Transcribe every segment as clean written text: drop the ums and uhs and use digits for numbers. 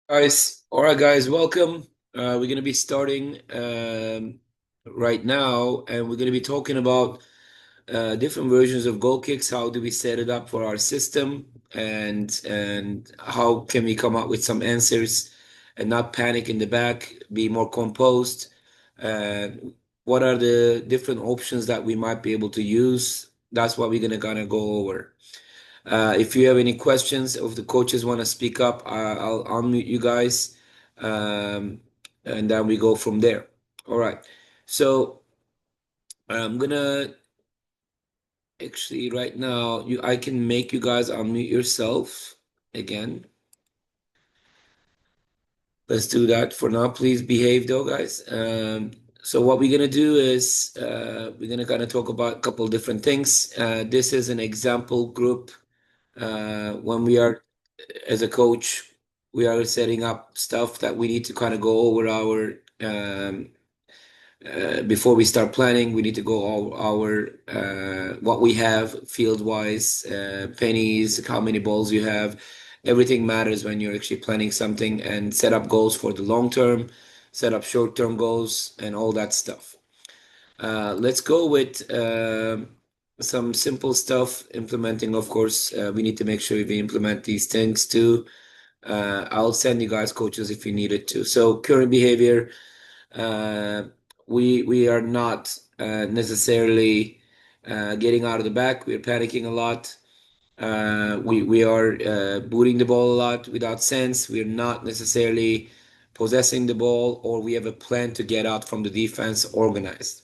All right, guys, welcome. We're going to be starting right now, and we're going to be talking about different versions of goal kicks. How do we set it up for our system, and how can we come up with some answers and not panic in the back, be more composed? And what are the different options that we might be able to use? That's what we're going to kind of go over. If you have any questions, or if the coaches want to speak up, I'll unmute you guys, um, and then we go from there. All right. So I'm gonna actually right now I can make you guys unmute yourself again. Let's do that for now. Please behave though, guys. So what we're gonna do is we're gonna kind of talk about a couple different things. This is an example group. When we are as a coach, we are setting up stuff that we need to kind of go over our before we start planning. We need to go over our what we have field wise, pennies, how many balls you have. Everything matters when you're actually planning something and set up goals for the long term, set up short term goals, and all that stuff. Let's go with some simple stuff. Implementing, of course, we need to make sure we implement these things too. I'll send you guys coaches if you need it to. So current behavior, uh, we are not necessarily getting out of the back. We're panicking a lot. We are booting the ball a lot without sense. We're not necessarily possessing the ball, or we have a plan to get out from the defense organized.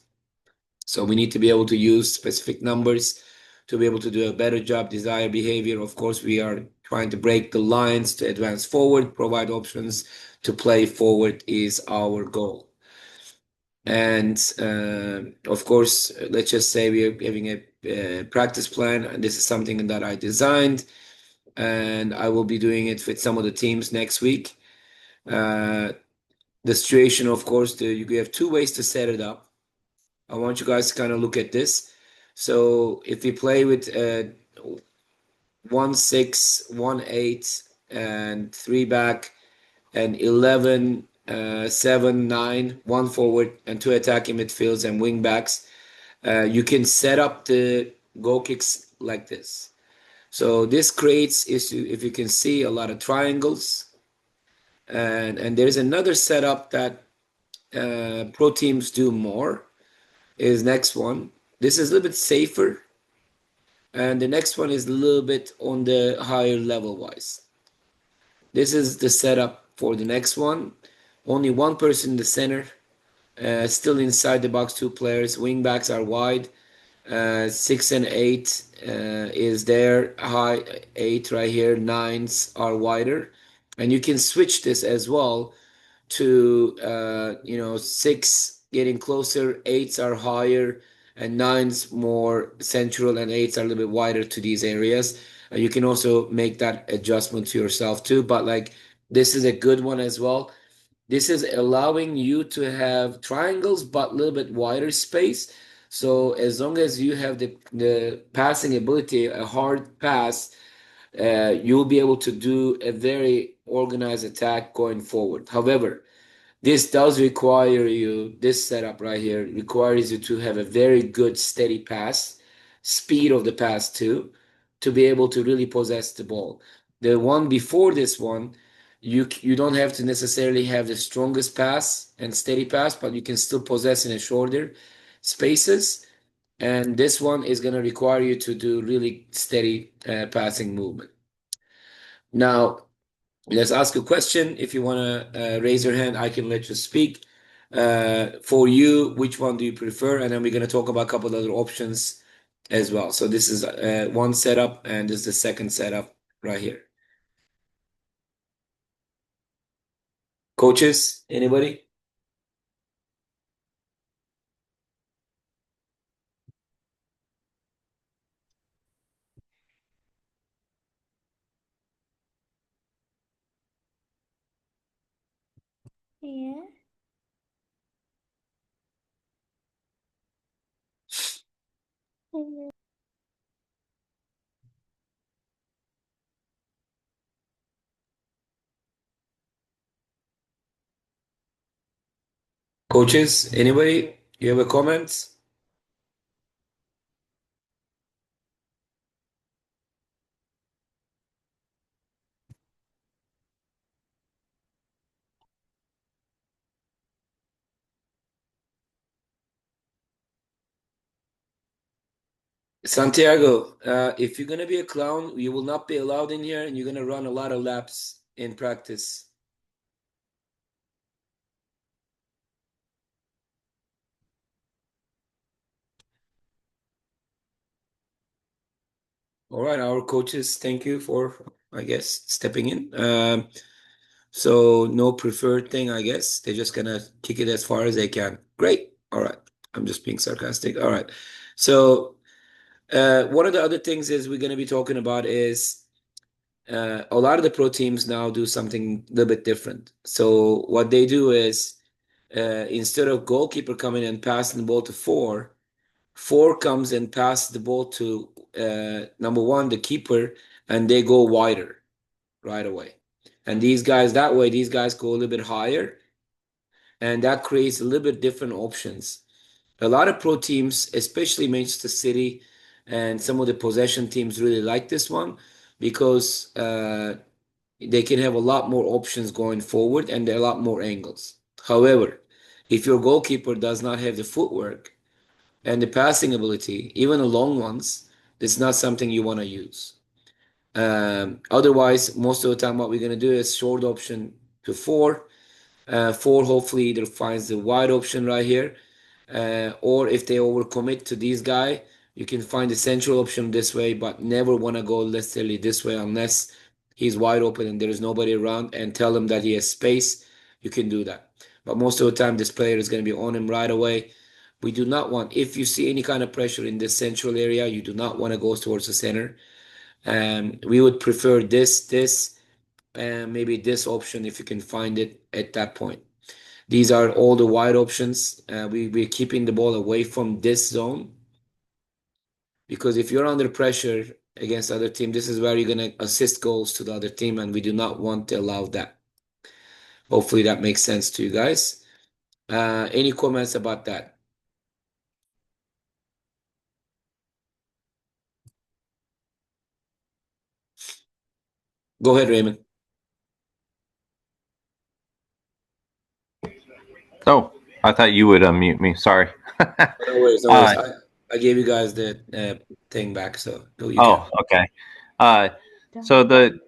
So we need to be able to use specific numbers to be able to do a better job. Desired behavior, of course, we are trying to break the lines to advance forward, provide options to play forward is our goal. And of course, let's just say we are having a practice plan, and this is something that I designed, and I will be doing it with some of the teams next week. Uh, the situation, of course, you have two ways to set it up. I want you guys to kind of look at this. So if we play with 1-6, 1-8, and three back, and 11, 7, 9, one forward, and two attacking midfields and wing backs, you can set up the goal kicks like this. So this creates, if you can see, a lot of triangles. And there's another setup that pro teams do more is next one. This is a little bit safer, and the next one is a little bit on the higher level wise. This is the setup for the next one. Only one person in the center, still inside the box, two players. Wing backs are wide. 6 and 8 is there. High 8 right here. Nines are wider, and you can switch this as well to 6 getting closer, 8s are higher, and 9s more central, and 8s are a little bit wider to these areas. You can also make that adjustment to yourself too, but like this is a good one as well. This is allowing you to have triangles but a little bit wider space. So as long as you have the passing ability, a hard pass, you'll be able to do a very organized attack going forward. However, this does require you, this setup right here requires you to have a very good steady pass, speed of the pass too, to be able to really possess the ball. The one before this one, you don't have to necessarily have the strongest pass and steady pass, but you can still possess in a shorter spaces. And this one is going to require you to do really steady passing movement. Now, let's ask a question. If you want to raise your hand, I can let you speak. For you, which one do you prefer? And then we're going to talk about a couple other options as well. So this is one setup, and this is the second setup right here. Coaches, anybody? Yeah. Mhm. Coaches, anybody? You have a comment? Santiago, if you're gonna be a clown, you will not be allowed in here, and you're gonna run a lot of laps in practice. All right, our coaches, thank you for, I guess, stepping in. So no preferred thing, I guess. They're just gonna kick it as far as they can. Great. All right. I'm just being sarcastic. All right. So one of the other things is we're gonna be talking about is a lot of the pro teams now do something a little bit different. So what they do is instead of goalkeeper coming and passing the ball to four comes and passes the ball to number one, the keeper, and they go wider right away. And these guys, that way, these guys go a little bit higher, and that creates a little bit different options. A lot of pro teams, especially Manchester City and some of the possession teams, really like this one because they can have a lot more options going forward and there are a lot more angles. However, if your goalkeeper does not have the footwork and the passing ability, even the long ones, it's not something you want to use. Otherwise, most of the time, what we're going to do is short option to four. Four hopefully either finds the wide option right here, or if they overcommit to this guy, you can find the central option this way, but never want to go necessarily this way unless he's wide open and there is nobody around, and tell him that he has space. You can do that. But most of the time, this player is going to be on him right away. We do not want, if you see any kind of pressure in this central area, you do not want to go towards the center. We would prefer this, and maybe this option if you can find it at that point. These are all the wide options. We're keeping the ball away from this zone because if you're under pressure against the other team, this is where you're going to assist goals to the other team, and we do not want to allow that. Hopefully that makes sense to you guys. Any comments about that? Go ahead, Raymond. Oh, I thought you would unmute me. Sorry. No worries, no worries. I gave you guys the thing back, so you can. Okay. So the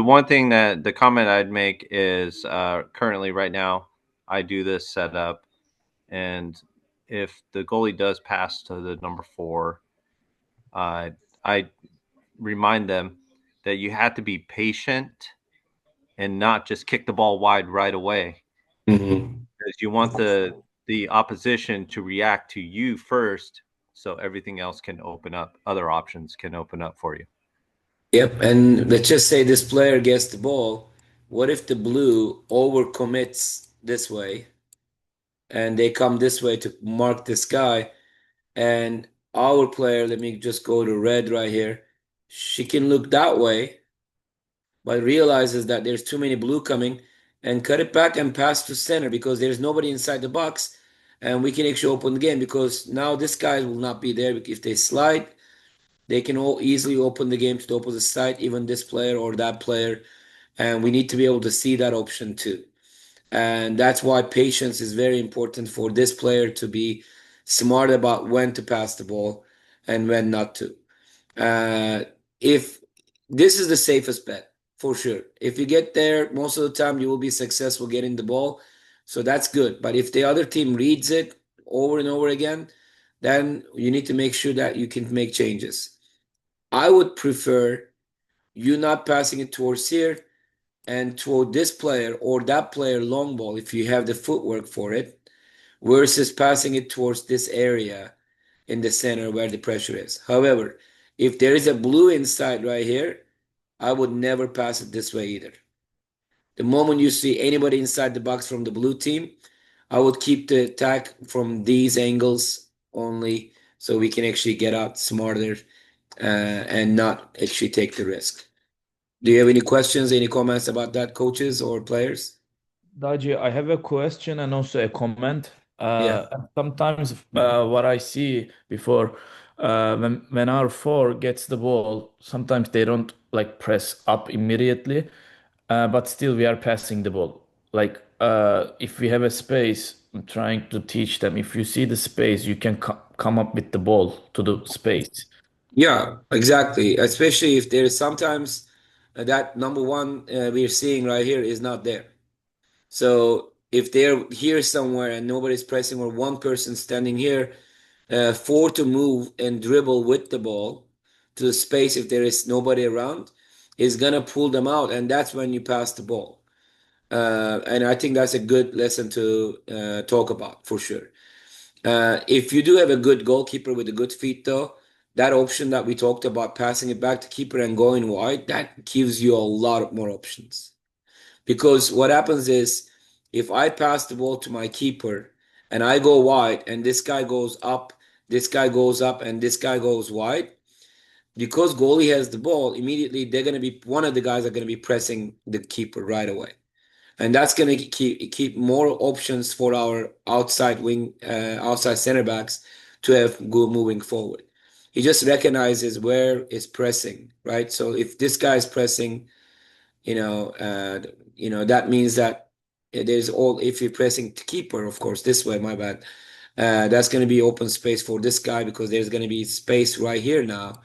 one thing that the comment I'd make is currently right now I do this setup, and if the goalie does pass to the number 4, I remind them that you have to be patient and not just kick the ball wide right away, because you want the opposition to react to you first, so everything else can open up. Other options can open up for you. Yep, and let's just say this player gets the ball. What if the blue overcommits this way and they come this way to mark this guy? And our player, let me just go to red right here. She can look that way, but realizes that there's too many blue coming and cut it back and pass to center because there's nobody inside the box. And we can actually open the game because now this guy will not be there. If they slide, they can all easily open the game to the opposite side, even this player or that player. And we need to be able to see that option too. And that's why patience is very important for this player to be smart about when to pass the ball and when not to. If this is the safest bet for sure. If you get there, most of the time you will be successful getting the ball. So that's good. But if the other team reads it over and over again, then you need to make sure that you can make changes. I would prefer you not passing it towards here and toward this player or that player long ball if you have the footwork for it, versus passing it towards this area in the center where the pressure is. However, if there is a blue inside right here, I would never pass it this way either. The moment you see anybody inside the box from the blue team, I would keep the attack from these angles only so we can actually get out smarter and not actually take the risk. Do you have any questions, any comments about that, coaches or players? Daji, I have a question and also a comment. Yeah. And sometimes what I see before when our four gets the ball, sometimes they don't like press up immediately, but still we are passing the ball. Like if we have a space, I'm trying to teach them. If you see the space, you can come up with the ball to the space. Yeah, exactly. Especially if there is sometimes that number one we're seeing right here is not there. So if they're here somewhere and nobody's pressing or one person standing here, four to move and dribble with the ball to the space if there is nobody around is gonna pull them out, and that's when you pass the ball. And I think that's a good lesson to talk about for sure. If you do have a good goalkeeper with a good feet, though, that option that we talked about, passing it back to keeper and going wide, that gives you a lot more options. Because what happens is, if I pass the ball to my keeper and I go wide, and this guy goes up, this guy goes up, and this guy goes wide, because goalie has the ball, immediately they're going to be one of the guys are going to be pressing the keeper right away, and that's going to keep more options for our outside wing, outside center backs to have go moving forward. He just recognizes where is pressing, right? So if this guy is pressing, that means that there's all. If you're pressing keeper, of course, this way, my bad. That's going to be open space for this guy because there's going to be space right here now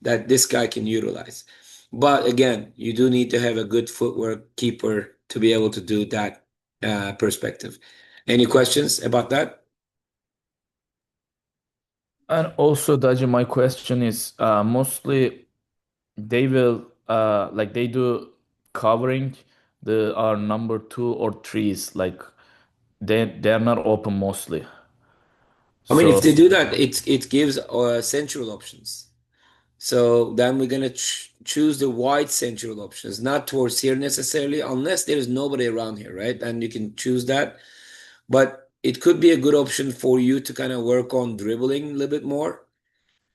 that this guy can utilize. But again, you do need to have a good footwork keeper to be able to do that perspective. Any questions about that? And also, Daji, my question is mostly they will like they do covering the our number two or threes, like they're not open mostly. I mean, if So they do that, it gives central options. So then we're gonna choose the wide central options, not towards here necessarily, unless there is nobody around here, right? And you can choose that. But it could be a good option for you to kind of work on dribbling a little bit more,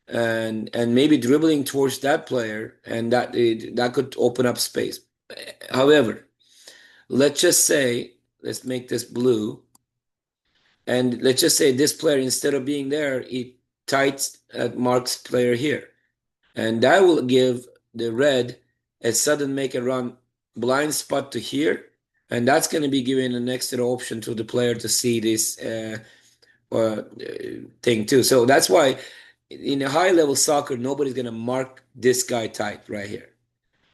and maybe dribbling towards that player, and that could open up space. However, let's just say, let's make this blue, and let's just say this player, instead of being there, he tights marks player here. And that will give the red a sudden make a run blind spot to here. And that's going to be giving an extra option to the player to see this thing too. So that's why in a high level soccer, nobody's going to mark this guy tight right here.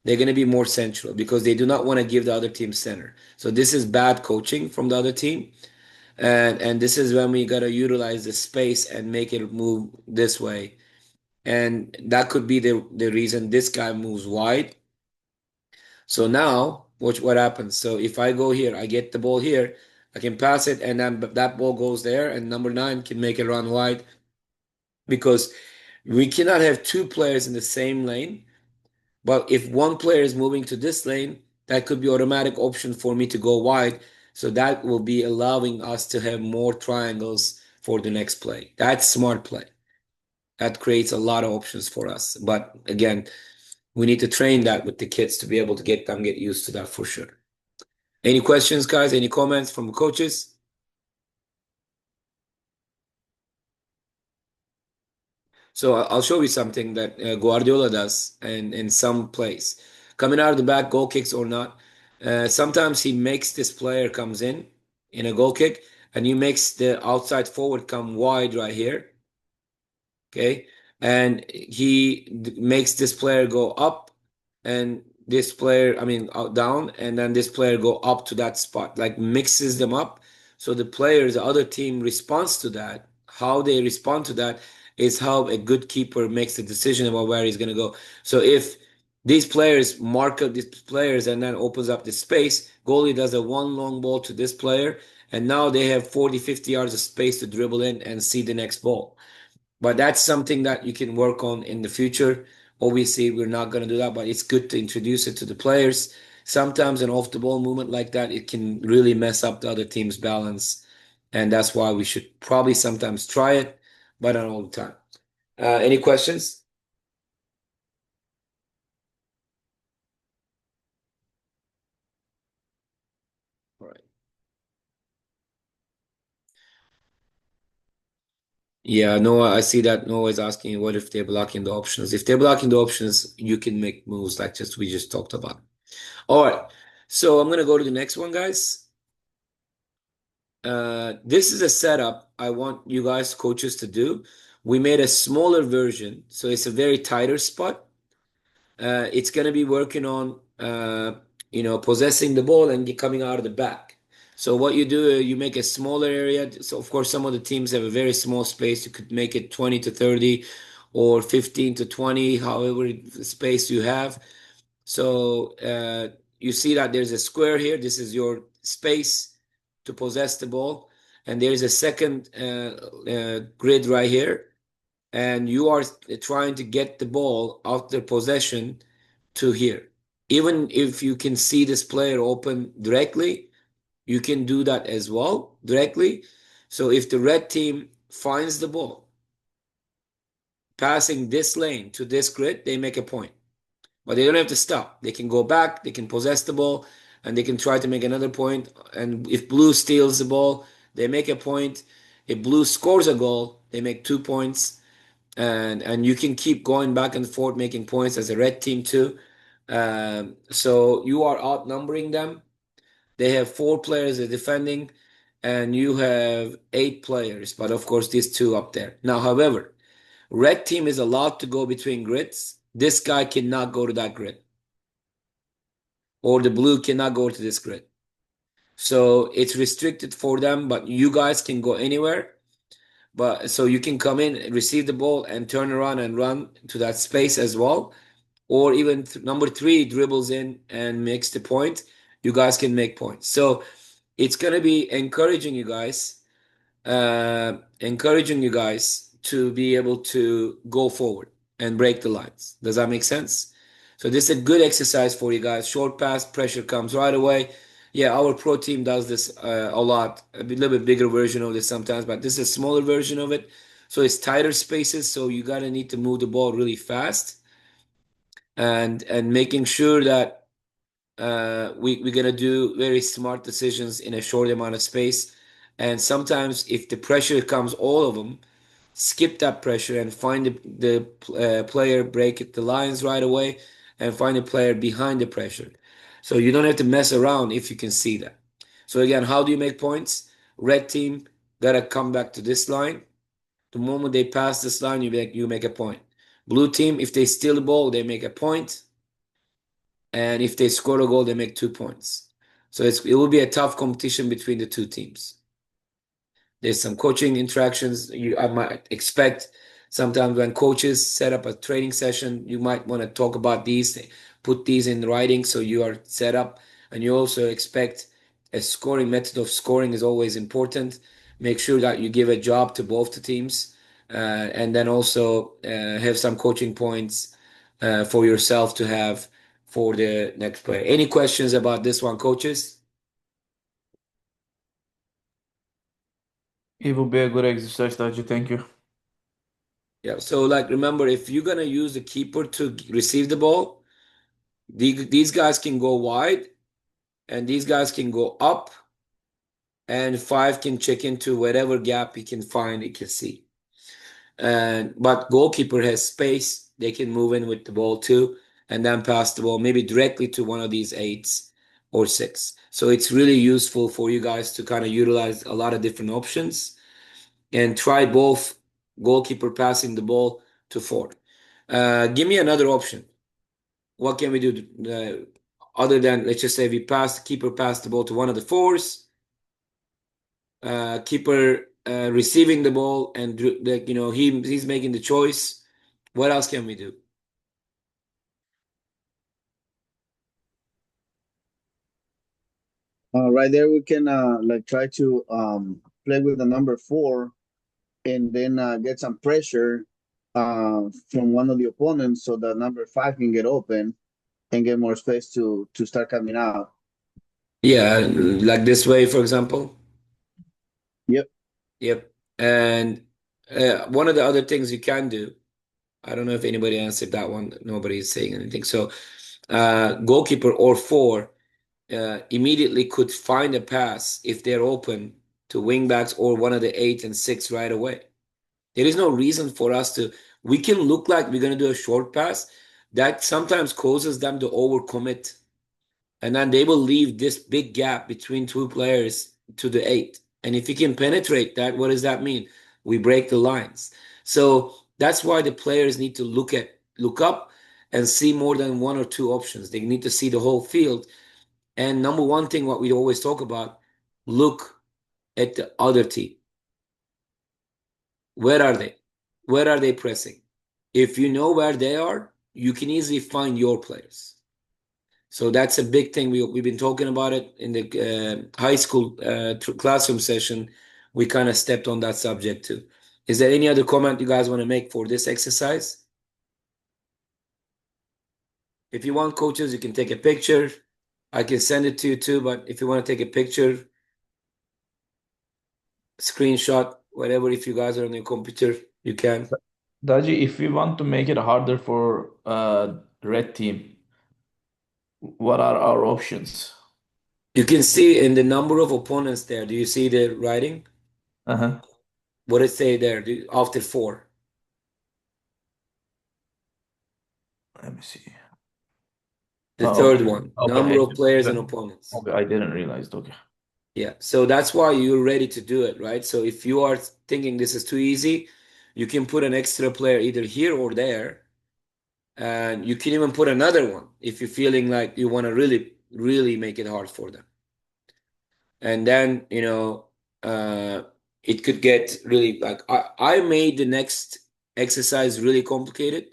They're going to be more central because they do not want to give the other team center. So this is bad coaching from the other team. And this is when we got to utilize the space and make it move this way, and that could be the reason this guy moves wide. So now what happens? So if I go here, I get the ball here, I can pass it, and then that ball goes there, and number nine can make it run wide because we cannot have two players in the same lane. But if one player is moving to this lane, that could be automatic option for me to go wide. So that will be allowing us to have more triangles for the next play. That's smart play. That creates a lot of options for us. But again, we need to train that with the kids to be able to get used to that for sure. Any questions, guys? Any comments from the coaches? So I'll show you something that Guardiola does in some plays. Coming out of the back, goal kicks or not. Sometimes he makes this player comes in a goal kick, and he makes the outside forward come wide right here. Okay, and he makes this player go up, and this player, I mean, out down, and then this player go up to that spot, like mixes them up. So the players, the other team responds to that. How they respond to that is how a good keeper makes the decision about where he's going to go. So if these players mark up these players and then opens up the space, goalie does a one long ball to this player, and now they have 40, 50 yards of space to dribble in and see the next ball. But that's something that you can work on in the future. Obviously, we're not going to do that, but it's good to introduce it to the players. Sometimes an off the ball movement like that, it can really mess up the other team's balance. And that's why we should probably sometimes try it, but not all the time. Any questions? All right. Yeah, Noah, I see that Noah is asking what if they're blocking the options. If they're blocking the options, you can make moves like just we just talked about. All right. So I'm gonna go to the next one, guys. This is a setup I want you guys, coaches, to do. We made a smaller version, so it's a very tighter spot. It's gonna be working on possessing the ball and coming out of the back. So what you do, you make a smaller area. So of course, some of the teams have a very small space. You could make it 20 to 30 or 15 to 20, however space you have. So you see that there's a square here. This is your space to possess the ball. And there's a second grid right here. And you are trying to get the ball after possession to here. Even if you can see this player open directly, you can do that as well directly. So if the red team finds the ball passing this lane to this grid, they make a point. But they don't have to stop. They can go back, they can possess the ball, and they can try to make another point. And if blue steals the ball, they make a point. If blue scores a goal, they make 2 points. And you can keep going back and forth making points as a red team too. So you are outnumbering them. They have 4 players defending, and you have 8 players. But of course, these two up there. Now, however, red team is allowed to go between grids. This guy cannot go to that grid, or the blue cannot go to this grid. So it's restricted for them, but you guys can go anywhere. But so you can come in, receive the ball, and turn around and run to that space as well. Or even number 3 dribbles in and makes the point. You guys can make points. So it's gonna be encouraging you guys to be able to go forward and break the lines. Does that make sense? So this is a good exercise for you guys. Short pass, pressure comes right away. Yeah, our pro team does this a lot. A little bit bigger version of this sometimes, but this is a smaller version of it. So it's tighter spaces, so you gotta need to move the ball really fast and making sure that we're gonna do very smart decisions in a short amount of space. And sometimes if the pressure comes, all of them, skip that pressure and find the player, break the lines right away, and find a player behind the pressure. So you don't have to mess around if you can see that. So again, how do you make points? Red team gotta come back to this line. The moment they pass this line, you make a point. Blue team, if they steal the ball, they make a point. And if they score a goal, they make 2 points. So it will be a tough competition between the two teams. There's some coaching interactions I might expect. Sometimes when coaches set up a training session, you might want to talk about these, put these in writing so you are set up. And you also expect a scoring method of scoring is always important. Make sure that you give a job to both the teams, and then also have some coaching points for yourself to have for the next player. Any questions about this one, coaches? It will be a good exercise, Taji. Thank you. Yeah. So like, remember, if you're gonna use the keeper to receive the ball, these guys can go wide, and these guys can go up, and 5 can check into whatever gap he can find, he can see. But goalkeeper has space; they can move in with the ball too, and then pass the ball maybe directly to one of these 8s or 6. So it's really useful for you guys to kind of utilize a lot of different options and try both goalkeeper passing the ball to 4. Give me another option. What can we do other than, let's just say, keeper passed the ball to one of the 4s, keeper receiving the ball, and he's making the choice. What else can we do? Right there, we can like try to play with the number 4, and then get some pressure from one of the opponents, so that number 5 can get open and get more space to start coming out. Yeah, like this way, for example. Yep. Yep. And one of the other things you can do, I don't know if anybody answered that one. Nobody is saying anything. So goalkeeper or 4 immediately could find a pass if they're open to wingbacks or one of the 8 and 6 right away. There is no reason for us to. We can look like we're going to do a short pass. That sometimes causes them to overcommit. And then they will leave this big gap between two players to the 8. And if you can penetrate that, what does that mean? We break the lines. So that's why the players need to look up and see more than one or two options. They need to see the whole field. And number one thing, what we always talk about, look at the other team. Where are they? Where are they pressing? If you know where they are, you can easily find your players. So that's a big thing. We've been talking about it in the high school classroom session. We kind of stepped on that subject too. Is there any other comment you guys want to make for this exercise? If you want, coaches, you can take a picture. I can send it to you too, but if you want to take a picture, screenshot, whatever, if you guys are on your computer, you can. Daji, if we want to make it harder for red team, what are our options? You can see in the number of opponents there. Do you see the writing? Uh-huh. What does it say there after 4? Let me see. The Oh, third okay. one, Okay, number I of players and didn't- opponents. Okay, I didn't realize. Okay. Yeah, so that's why you're ready to do it, right? So if you are thinking this is too easy, you can put an extra player either here or there, and you can even put another one if you're feeling like you want to really, really make it hard for them. And then, it could get really like I made the next exercise really complicated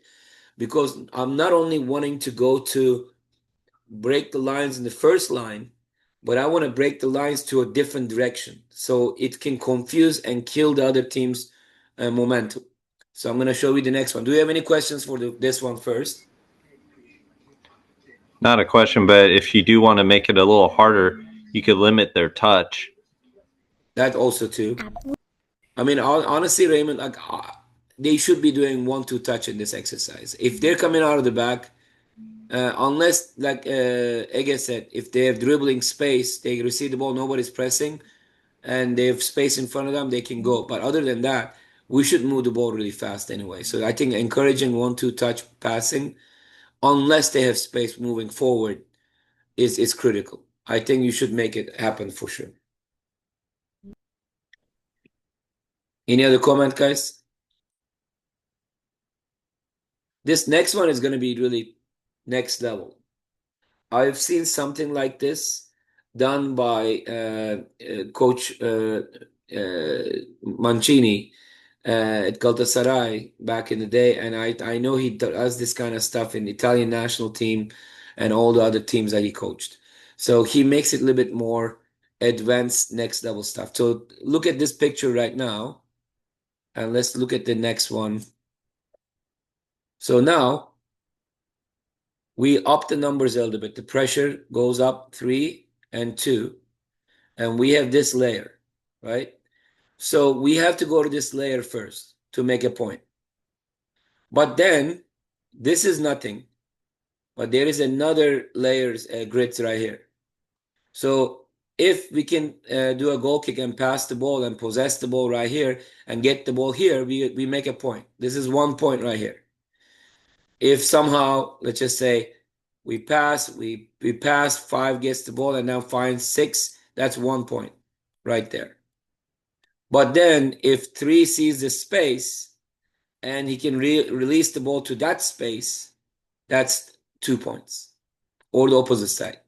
because I'm not only wanting to go to break the lines in the first line, but I want to break the lines to a different direction so it can confuse and kill the other team's momentum. So I'm going to show you the next one. Do you have any questions for this one first? Not a question, but if you do want to make it a little harder, you could limit their touch. That also too. I mean, honestly, Raymond, like they should be doing 1-2 touch in this exercise. If they're coming out of the back, unless, like Ege said, if they have dribbling space, they receive the ball, nobody's pressing, and they have space in front of them, they can go. But other than that, we should move the ball really fast anyway. So I think encouraging 1-2 touch passing, unless they have space moving forward, is critical. I think you should make it happen for sure. Any other comment, guys? This next one is going to be really next level. I've seen something like this done by Coach Mancini at Galatasaray back in the day, and I know he does this kind of stuff in the Italian national team and all the other teams that he coached. So he makes it a little bit more advanced, next level stuff. So look at this picture right now, and let's look at the next one. So now we up the numbers a little bit. The pressure goes up 3 and 2, and we have this layer, right? So we have to go to this layer first to make a point. But then this is nothing, but there is another layers grids right here. So if we can do a goal kick and pass the ball and possess the ball right here and get the ball here, we make a point. This is 1 point right here. If somehow, let's just say we pass 5 gets the ball and now finds 6, that's 1 point right there. But then if 3 sees the space and he can release the ball to that space, that's 2 points, or the opposite side.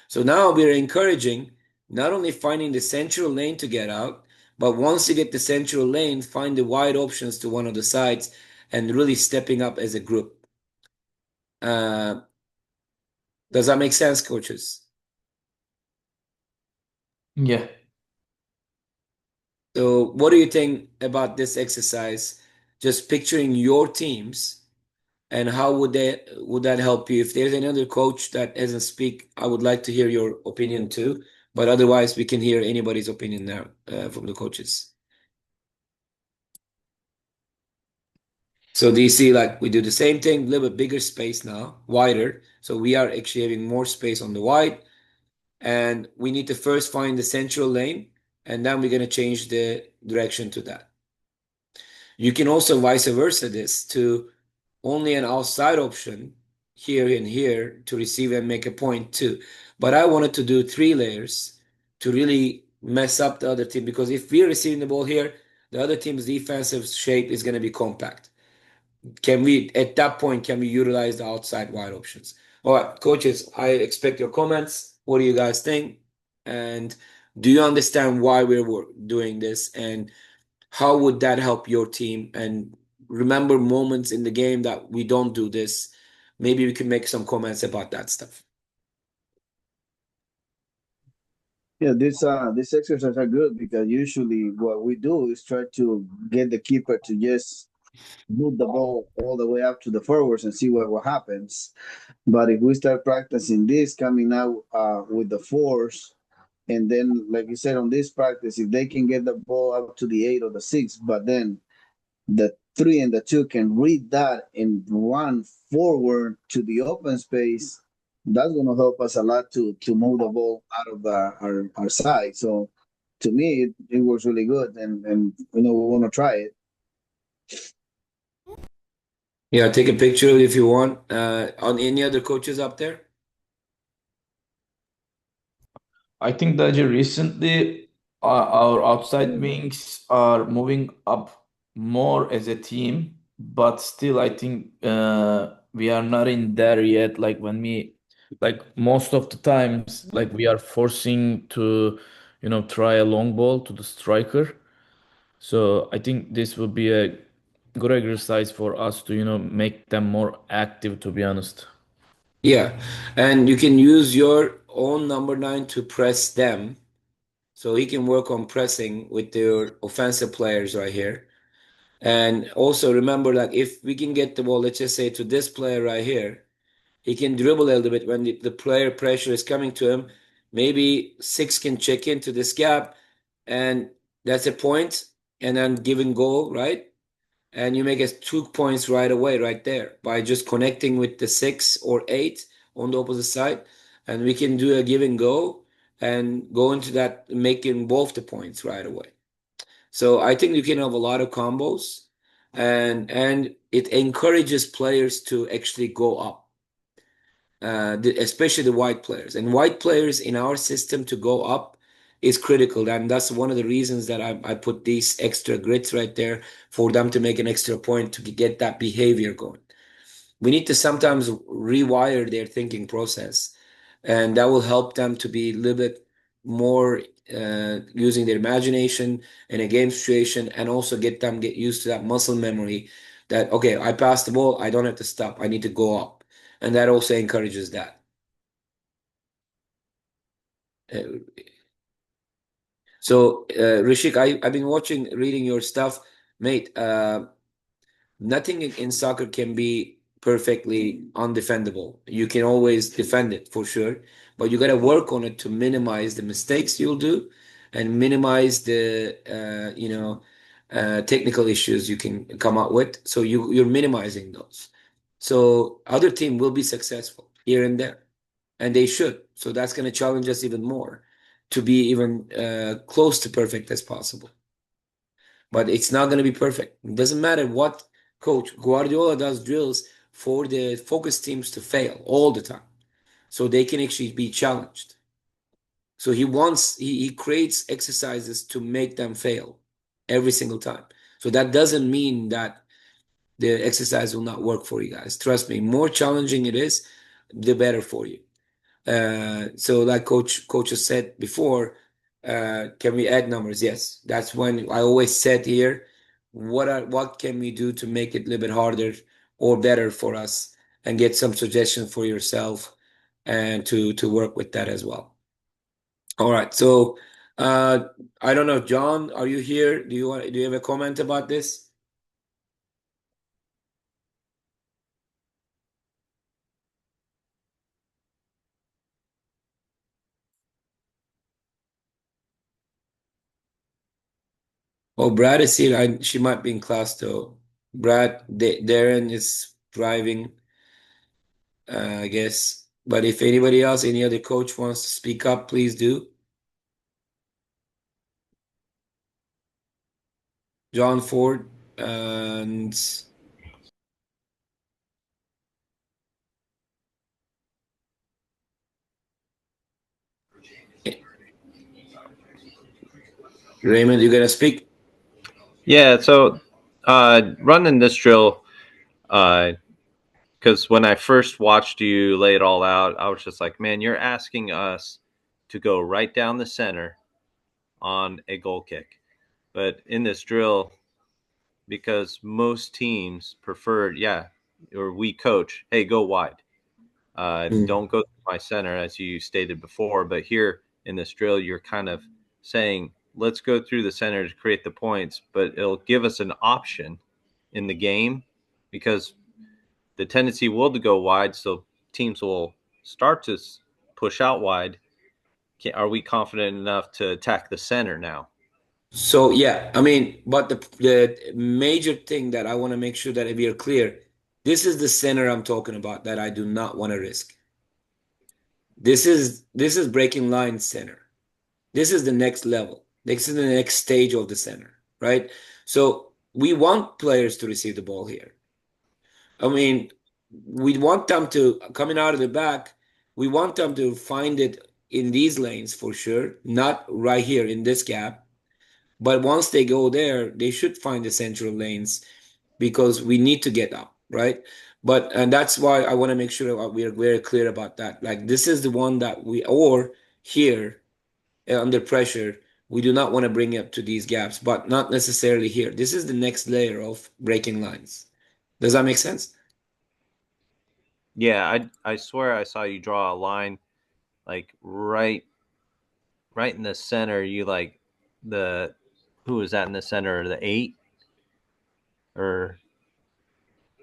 So now we're encouraging not only finding the central lane to get out, but once you get the central lane, find the wide options to one of the sides and really stepping up as a group. Does that make sense, coaches? Yeah. So what do you think about this exercise? Just picturing your teams and how would that help you? If there's another coach that doesn't speak, I would like to hear your opinion too. But otherwise, we can hear anybody's opinion now from the coaches. So do you see, like, we do the same thing, a little bit bigger space now, wider. So we are actually having more space on the wide. And we need to first find the central lane, and then we're going to change the direction to that. You can also vice versa this to only an outside option here and here to receive and make a point too. But I wanted to do 3 layers to really mess up the other team, because if we're receiving the ball here, the other team's defensive shape is going to be compact. At that point, can we utilize the outside wide options? All right, coaches, I expect your comments. What do you guys think? And do you understand why we're doing this? And how would that help your team? And remember moments in the game that we don't do this. Maybe we can make some comments about that stuff. Yeah, this exercise are good because usually what we do is try to get the keeper to just move the ball all the way up to the forwards and see what happens. But if we start practicing this coming out with the fours, and then like you said on this practice, if they can get the ball up to the 8 or the 6, but then the 3 and the 2 can read that and run forward to the open space, that's going to help us a lot to move the ball out of our side. So to me, it was really good, and we want to try it. Yeah, take a picture of it if you want. On any other coaches up there? I think that recently our outside wings are moving up more as a team, but still I think we are not in there yet. Like most of the times, like we are forcing to, try a long ball to the striker. So I think this will be a good exercise for us to, make them more active, to be honest. Yeah, and you can use your own number 9 to press them. So he can work on pressing with your offensive players right here. And also remember, like if we can get the ball, let's just say to this player right here, he can dribble a little bit when the player pressure is coming to him. Maybe 6 can check into this gap, and that's a point, and then give and go, right? And you make us 2 points right away, right there, by just connecting with the 6 or 8 on the opposite side. And we can do a give and go and go into that, making both the points right away. So I think you can have a lot of combos, and it encourages players to actually go up, especially the white players. And white players in our system to go up is critical, and that's one of the reasons that I put these extra grids right there for them to make an extra point to get that behavior going. We need to sometimes rewire their thinking process, and that will help them to be a little bit more using their imagination in a game situation, and also get used to that muscle memory that, okay, I passed the ball, I don't have to stop, I need to go up. And that also encourages that. Uh, So, Rishik, I've been reading your stuff, mate. Nothing in soccer can be perfectly undefendable. You can always defend it for sure, but you got to work on it to minimize the mistakes you'll do and minimize the technical issues you can come up with. So you're minimizing those. So other team will be successful here and there, and they should. So that's going to challenge us even more to be even close to perfect as possible. But it's not going to be perfect. It doesn't matter what coach. Guardiola does drills for the focus teams to fail all the time, so they can actually be challenged. So he creates exercises to make them fail every single time. So that doesn't mean that the exercise will not work for you guys. Trust me, more challenging it is, the better for you. So like coach has said before, can we add numbers? Yes. That's when I always said here, what can we do to make it a little bit harder or better for us, and get some suggestions for yourself and to work with that as well. All right. So I don't know, John, are you here? Do you have a comment about this? Oh, Brad is here. She might be in class though. Darren is driving, I guess. But if anybody else, any other coach wants to speak up, please do. John Ford, And Raymond, you gonna speak? Yeah, so running this drill, because when I first watched you lay it all out, I was just like, man, you're asking us to go right down the center on a goal kick. But in this drill, because most teams preferred, or we coach, hey, go wide. Don't go to my center, as you stated before. But here in this drill, you're kind of saying, let's go through the center to create the points, but it'll give us an option in the game because the tendency will to go wide. So teams will start to push out wide. Are we confident enough to attack the center now? So yeah, I mean, but the major thing that I want to make sure that we are clear, this is the center I'm talking about that I do not want to risk. This is breaking line center. This is the next level. This is the next stage of the center, right? So we want players to receive the ball here. I mean, we want them to coming out of the back. We want them to find it in these lanes for sure, not right here in this gap. But once they go there, they should find the central lanes because we need to get up, right? And that's why I want to make sure that we are very clear about that. Like this is the one that or here under pressure, we do not want to bring up to these gaps, but not necessarily here. This is the next layer of breaking lines. Does that make sense? Yeah, I swear I saw you draw a line like right in the center. You like the who was that in the center? The 8 or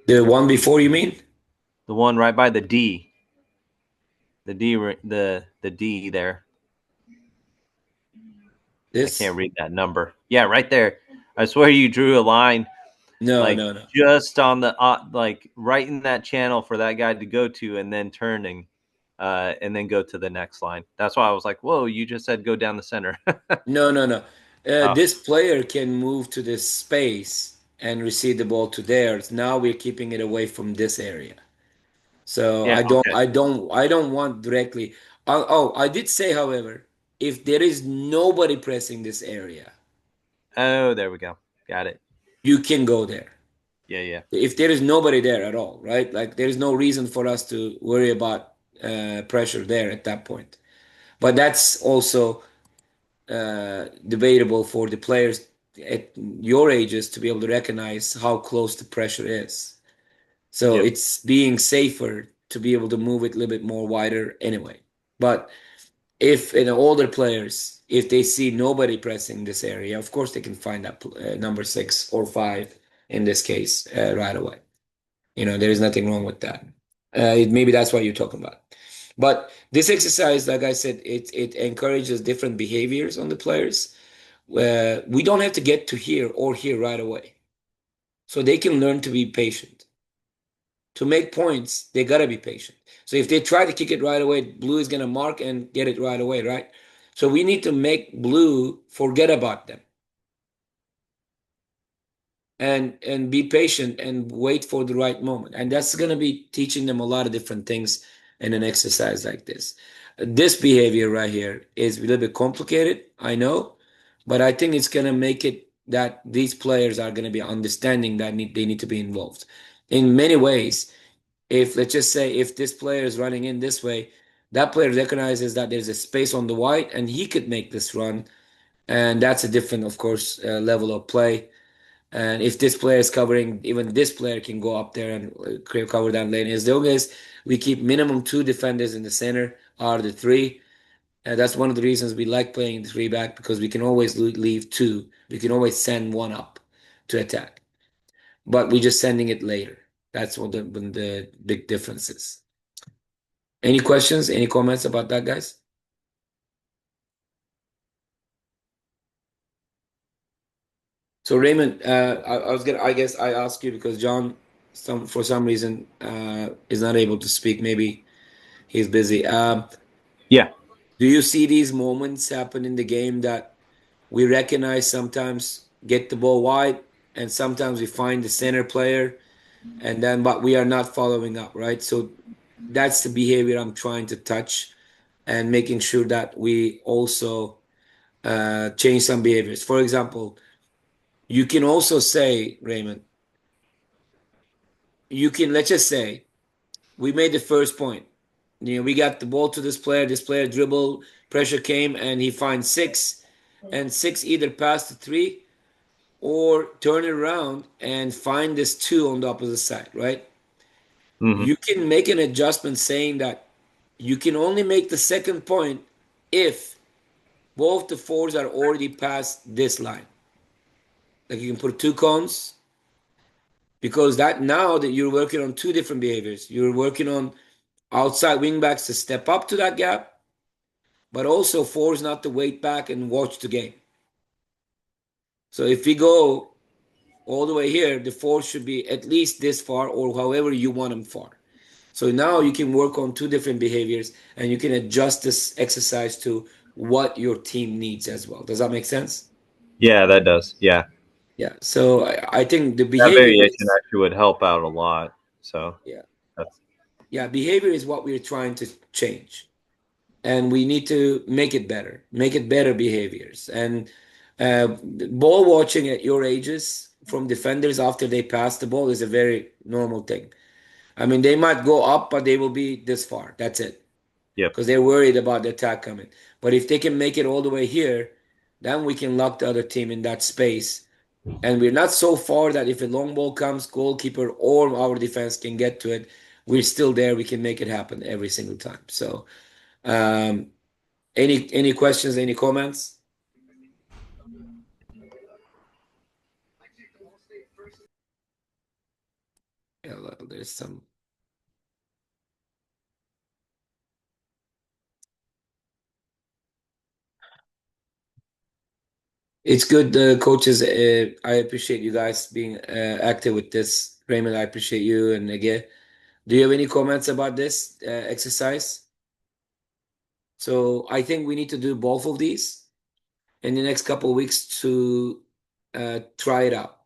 The one before, you mean? the one right by the D? The D there. This? I can't read that number. Yeah, right there. I swear you drew a line. No, like no. Just on the like right in that channel for that guy to go to, and then turning, and then go to the next line. That's why I was like, "Whoa!" You just said go down the center. No. Oh. This player can move to this space and receive the ball to theirs. Now we're keeping it away from this area. So Yeah, okay. I don't want directly. I did say, however, if there is nobody pressing this area, Oh, there we go. Got it. you can go there. Yeah. If there is nobody there at all, right? Like there is no reason for us to worry about pressure there at that point. But that's also debatable for the players at your ages to be able to recognize how close the pressure is. So Yep. it's being safer to be able to move it a little bit more wider anyway. But if in older players, if they see nobody pressing this area, of course they can find that number 6 or 5 in this case right away. There is nothing wrong with that. Maybe that's what you're talking about. But this exercise, like I said, it encourages different behaviors on the players. We don't have to get to here or here right away. So they can learn to be patient. To make points, they gotta be patient. So if they try to kick it right away, blue is gonna mark and get it right away, right? So we need to make blue forget about them. And be patient and wait for the right moment. And that's going to be teaching them a lot of different things in an exercise like this. This behavior right here is a little bit complicated, I know, but I think it's going to make it that these players are going to be understanding that they need to be involved. In many ways, if let's just say if this player is running in this way, that player recognizes that there's a space on the white and he could make this run. And that's a different, of course, level of play. And if this player is covering, even this player can go up there and cover that lane. As long as we keep minimum 2 defenders in the center, are the 3. And that's one of the reasons we like playing the 3 back, because we can always leave 2. We can always send 1 up to attack. But we're just sending it later. That's what the big difference is. Any questions? Any comments about that, guys? So Raymond, I guess I asked you because John, for some reason, is not able to speak. Maybe he's busy. Yeah. Do you see these moments happen in the game that we recognize sometimes get the ball wide and sometimes we find the center player, and then but we are not following up, right? So that's the behavior I'm trying to touch, and making sure that we also change some behaviors. For example, you can also say, Raymond, let's just say we made the first point. We got the ball to this player dribble, pressure came, and he finds six, and six either pass to three or turn it around and find this two on the opposite side, right? Hmm. You can make an adjustment saying that you can only make the second point if both the fours are already past this line. Like you can put two cones, because that now that you're working on two different behaviors. You're working on outside wingbacks to step up to that gap, but also fours not to wait back and watch the game. So if we go all the way here, the fours should be at least this far or however you want them far. So now you can work on two different behaviors and you can adjust this exercise to what your team needs as well. Does that make sense? Yeah, that does. Yeah, Yeah. So I think the that behavior variation is, actually would help out a lot. So yeah, that's yeah, behavior is what we're trying to change. And we need to make it better behaviors. And ball watching at your ages from defenders after they pass the ball is a very normal thing. I mean, they might go up, but they will be this far. That's it. yep. Because they're worried about the attack coming. But if they can make it all the way here, then we can lock the other team in that space. And we're not so far that if a long ball comes, goalkeeper or our defense can get to it, we're still there. We can make it happen every single time. So, um, any questions? Any comments? Yeah, well, there's some. It's good, coaches. I appreciate you guys being active with this. Raymond, I appreciate you. And again, do you have any comments about this exercise? So I think we need to do both of these in the next couple of weeks to try it out.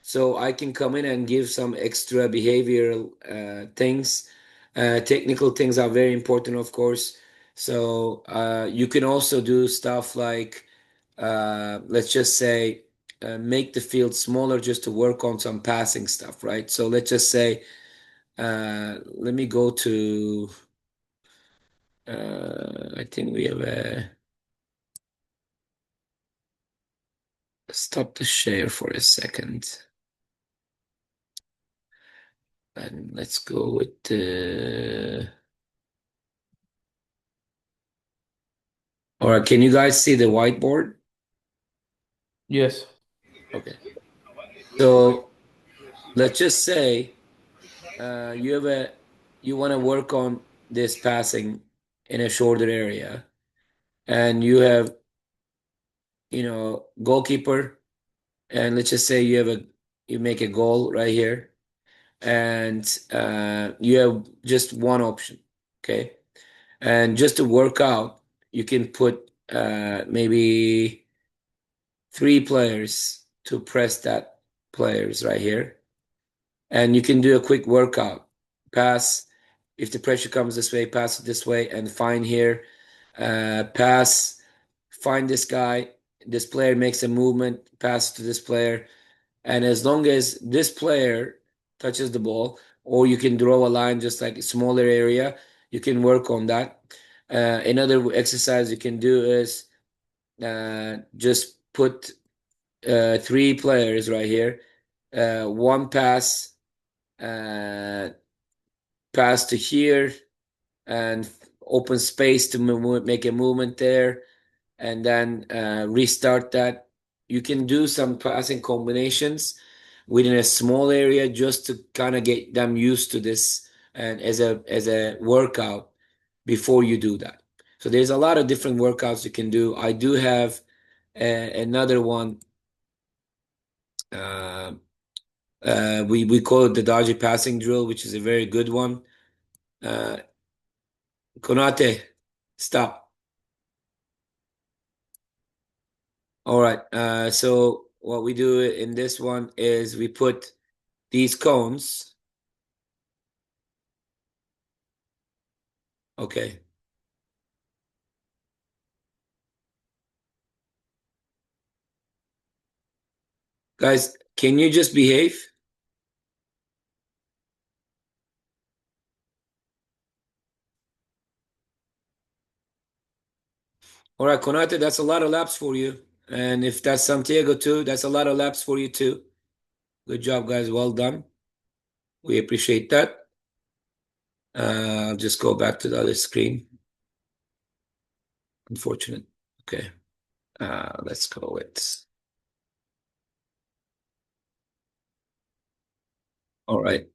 So I can come in and give some extra behavioral things. Technical things are very important, of course. So you can also do stuff like, let's just say, make the field smaller just to work on some passing stuff, right? So let's just say, let me go to, I think we have a, stop the share for a second. And let's go with the. All right, can you guys see the whiteboard? Yes. Okay. So let's just say you want to work on this passing in a shorter area, and you have, goalkeeper, and let's just say you make a goal right here, and you have just one option, okay? And just to work out, you can put maybe three players to press that players right here. And you can do a quick workout. Pass, if the pressure comes this way, pass it this way, and find here. Pass, find this guy. This player makes a movement, pass to this player. And as long as this player touches the ball, or you can draw a line just like a smaller area, you can work on that. Another exercise you can do is just put three players right here. One pass, uh, pass to here, and open space to make a movement there, and then restart that. You can do some passing combinations within a small area just to kind of get them used to this and as a workout before you do that. So there's a lot of different workouts you can do. I do have another one. Uh, we call it the dodgy passing drill, which is a very good one. Konate, stop. All right. So what we do in this one is we put these cones. Okay. Guys, can you just behave? All right, Konate, that's a lot of laps for you. And if that's Santiago too, that's a lot of laps for you too. Good job, guys. Well done. We appreciate that. I'll just go back to the other screen. Unfortunate. Okay. Let's go with. All right.